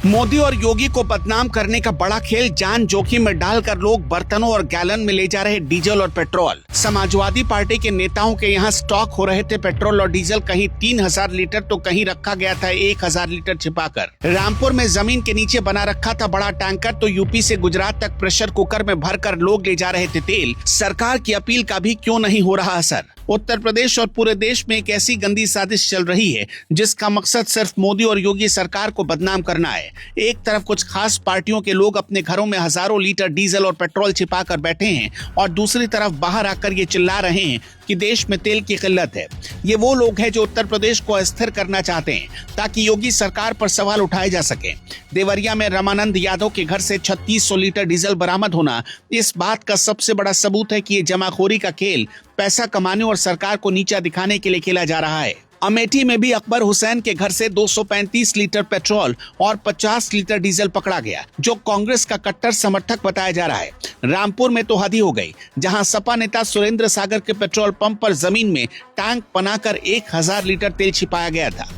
मोदी और योगी को बदनाम करने का बड़ा खेल, जान जोखिम में डालकर लोग बर्तनों और गैलन में ले जा रहे डीजल और पेट्रोल। समाजवादी पार्टी के नेताओं के यहाँ स्टॉक हो रहे थे पेट्रोल और डीजल, कहीं 3000 लीटर तो कहीं रखा गया था 1000 लीटर छिपाकर। रामपुर में जमीन के नीचे बना रखा था बड़ा टैंकर, तो यूपी से गुजरात तक प्रेशर कुकर में भरकर लोग ले जा रहे थे तेल। सरकार की अपील का भी क्यों नहीं हो रहा असर। उत्तर प्रदेश और पूरे देश में एक ऐसी गंदी साजिश चल रही है जिसका मकसद सिर्फ मोदी और योगी सरकार को बदनाम करना है। एक तरफ कुछ खास पार्टियों के लोग अपने घरों में हजारों लीटर डीजल और पेट्रोल छिपा कर बैठे हैं और दूसरी तरफ बाहर आकर ये चिल्ला रहे हैं कि देश में तेल की किल्लत है। ये वो लोग हैं जो उत्तर प्रदेश को अस्थिर करना चाहते हैं ताकि योगी सरकार पर सवाल उठाए जा सके। देवरिया में रामानंद यादव के घर से 3600 लीटर डीजल बरामद होना इस बात का सबसे बड़ा सबूत है कि ये जमाखोरी का खेल पैसा कमाने और सरकार को नीचा दिखाने के लिए खेला जा रहा है। अमेठी में भी अकबर हुसैन के घर से 235 लीटर पेट्रोल और 50 लीटर डीजल पकड़ा गया, जो कांग्रेस का कट्टर समर्थक बताया जा रहा है। रामपुर में तो हद ही हो गई, जहां सपा नेता सुरेंद्र सागर के पेट्रोल पंप पर जमीन में टैंक बनाकर 1000 लीटर तेल छिपाया गया था।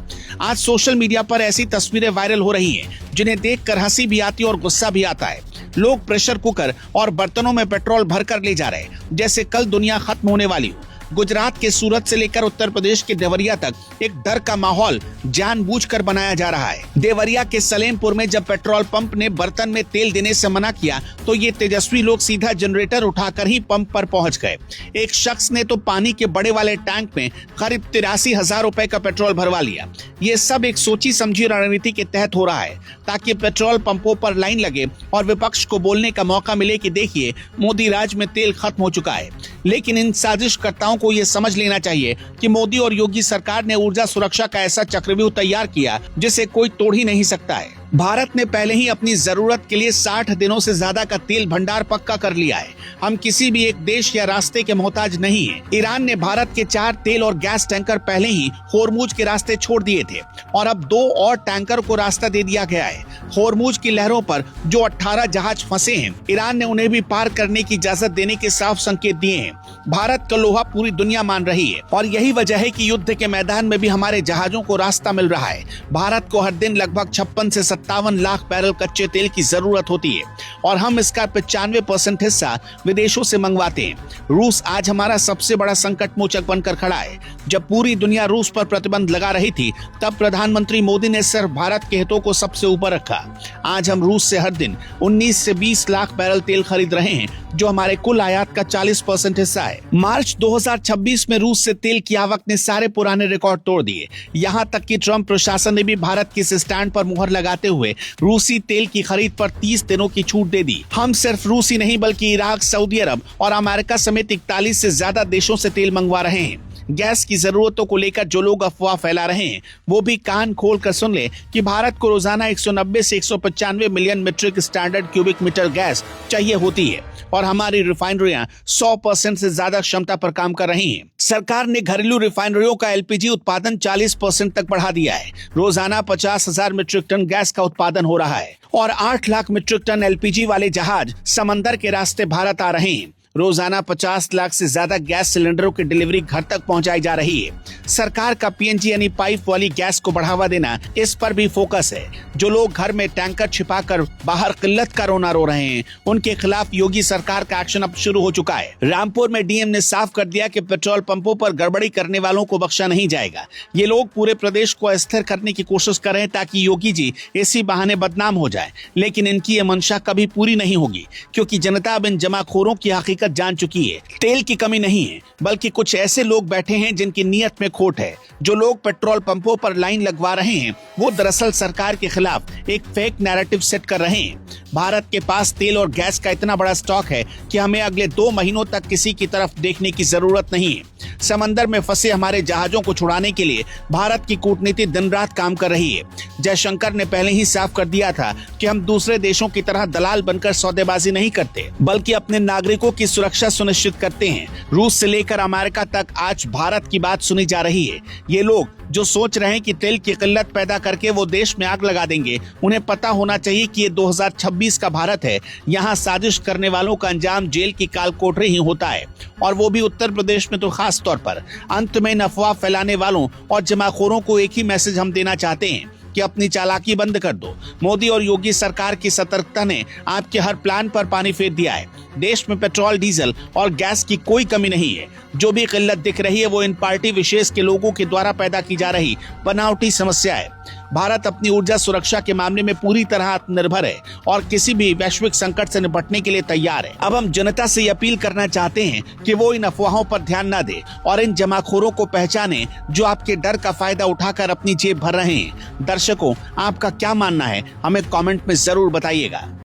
आज सोशल मीडिया पर ऐसी तस्वीरें वायरल हो रही हैं जिन्हें देखकर हंसी भी आती है और गुस्सा भी आता है। लोग प्रेशर कुकर और बर्तनों में पेट्रोल भरकर ले जा रहे हैं जैसे कल दुनिया खत्म होने वाली हो। गुजरात के सूरत से लेकर उत्तर प्रदेश के देवरिया तक एक डर का माहौल जानबूझकर बनाया जा रहा है। देवरिया के सलेमपुर में जब पेट्रोल पंप ने बर्तन में तेल देने से मना किया तो ये तेजस्वी लोग सीधा जनरेटर उठाकर ही पंप पर पहुंच गए। एक शख्स ने तो पानी के बड़े वाले टैंक में करीब 83,000 रुपए का पेट्रोल भरवा लिया। ये सब एक सोची समझी रणनीति के तहत हो रहा है ताकि पेट्रोल पंपों पर लाइन लगे और विपक्ष को बोलने का मौका मिले कि देखिए मोदी राज में तेल खत्म हो चुका है। लेकिन इन साजिशकर्ताओं को ये समझ लेना चाहिए कि मोदी और योगी सरकार ने ऊर्जा सुरक्षा का ऐसा चक्रव्यूह तैयार किया जिसे कोई तोड़ ही नहीं सकता है। भारत ने पहले ही अपनी जरूरत के लिए 60 दिनों से ज्यादा का तेल भंडार पक्का कर लिया है। हम किसी भी एक देश या रास्ते के मोहताज नहीं हैं। ईरान ने भारत के 4 तेल और गैस टैंकर पहले ही होर्मुज के रास्ते छोड़ दिए थे और अब 2 और टैंकर को रास्ता दे दिया गया है। होर्मुज की लहरों पर जो 18 जहाज फंसे हैं, ईरान ने उन्हें भी पार करने की इजाजत देने के साफ संकेत दिए हैं। भारत का लोहा पूरी दुनिया मान रही है और यही वजह है कि युद्ध के मैदान में भी हमारे जहाजों को रास्ता मिल रहा है। भारत को हर दिन लगभग 56 से 57 लाख बैरल कच्चे तेल की जरूरत होती है और हम इसका 95% हिस्सा विदेशों से मंगवाते हैं। रूस आज हमारा सबसे बड़ा संकट मोचक बनकर खड़ा है। जब पूरी दुनिया रूस पर प्रतिबंध लगा रही थी तब प्रधानमंत्री मोदी ने सिर्फ भारत के हितों को सबसे ऊपर रखा। आज हम रूस से हर दिन 19 से 20 लाख बैरल तेल खरीद रहे हैं, जो हमारे कुल आयात का 40% हिस्सा है। मार्च 2026 में रूस से तेल की आवक ने सारे पुराने रिकॉर्ड तोड़ दिए। यहाँ तक कि ट्रंप प्रशासन ने भी भारत के इस स्टैंड पर मुहर लगाते हुए रूसी तेल की खरीद पर 30 दिनों की छूट दे दी। हम सिर्फ रूसी नहीं बल्कि इराक, सऊदी अरब और अमेरिका समेत 41 से ज्यादा देशों से तेल मंगवा रहे हैं। गैस की जरूरतों को लेकर जो लोग अफवाह फैला रहे हैं वो भी कान खोल कर सुन ले कि भारत को रोजाना 190 से 195 million metric standard cubic metre gas चाहिए होती है और हमारी रिफाइनरियां 100% से ज्यादा क्षमता पर काम कर रही हैं। सरकार ने घरेलू रिफाइनरियों का एलपीजी उत्पादन 40% तक बढ़ा दिया है। रोजाना 50,000 मीट्रिक टन गैस का उत्पादन हो रहा है और 8 लाख मीट्रिक टन एलपीजी वाले जहाज समंदर के रास्ते भारत आ रहे हैं। रोजाना 50 लाख से ज्यादा गैस सिलेंडरों की डिलीवरी घर तक पहुंचाई जा रही है। सरकार का पीएनजी यानी पाइप वाली गैस को बढ़ावा देना, इस पर भी फोकस है। जो लोग घर में टैंकर छिपाकर बाहर किल्लत का रोना रो रहे हैं, उनके खिलाफ योगी सरकार का एक्शन अब शुरू हो चुका है। रामपुर में डीएम ने साफ कर दिया कि पेट्रोल पंपों पर गड़बड़ी करने वालों को बख्शा नहीं जाएगा। ये लोग पूरे प्रदेश को अस्थिर करने की कोशिश कर रहे हैं ताकि योगी जी इसी बहाने बदनाम हो जाए, लेकिन इनकी ये मंशा कभी पूरी नहीं होगी क्योंकि जनता अब इन जमाखोरों की हकीकत जान चुकी है। तेल की कमी नहीं है बल्कि कुछ ऐसे लोग बैठे हैं जिनकी नीयत में खोट है। जो लोग पेट्रोल पंपों पर लाइन लगवा रहे हैं वो दरअसल सरकार के खिलाफ एक फेक नैरेटिव सेट कर रहे हैं। भारत के पास तेल और गैस का इतना बड़ा स्टॉक है कि हमें अगले 2 महीनों तक किसी की तरफ देखने की जरूरत नहीं है। समंदर में फंसे हमारे जहाजों को छुड़ाने के लिए भारत की कूटनीति दिन रात काम कर रही है। जयशंकर ने पहले ही साफ कर दिया था कि हम दूसरे देशों की तरह दलाल बनकर सौदेबाजी नहीं करते बल्कि अपने नागरिकों की सुरक्षा सुनिश्चित करते हैं। रूस से लेकर अमेरिका तक आज भारत की बात सुनी जा रही है। ये लोग जो सोच रहे हैं कि तेल की किल्लत पैदा करके वो देश में आग लगा देंगे, उन्हें पता होना चाहिए कि ये 2026 का भारत है। यहाँ साजिश करने वालों का अंजाम जेल की काल कोठरी ही होता है और वो भी उत्तर प्रदेश में तो खास तौर पर। अंत में अफवाह फैलाने वालों और जमाखोरों को एक ही मैसेज हम देना चाहते हैं कि अपनी चालाकी बंद कर दो। मोदी और योगी सरकार की सतर्कता ने आपके हर प्लान पर पानी फेर दिया है। देश में पेट्रोल, डीजल और गैस की कोई कमी नहीं है। जो भी किल्लत दिख रही है वो इन पार्टी विशेष के लोगों के द्वारा पैदा की जा रही बनावटी समस्या है। भारत अपनी ऊर्जा सुरक्षा के मामले में पूरी तरह आत्मनिर्भर है और किसी भी वैश्विक संकट से निपटने के लिए तैयार है। अब हम जनता से ये अपील करना चाहते हैं कि वो इन अफवाहों पर ध्यान न दे और इन जमाखोरों को पहचाने जो आपके डर का फायदा उठाकर अपनी जेब भर रहे हैं। दर्शकों, आपका क्या मानना है? हमें कमेंट में जरूर बताइएगा।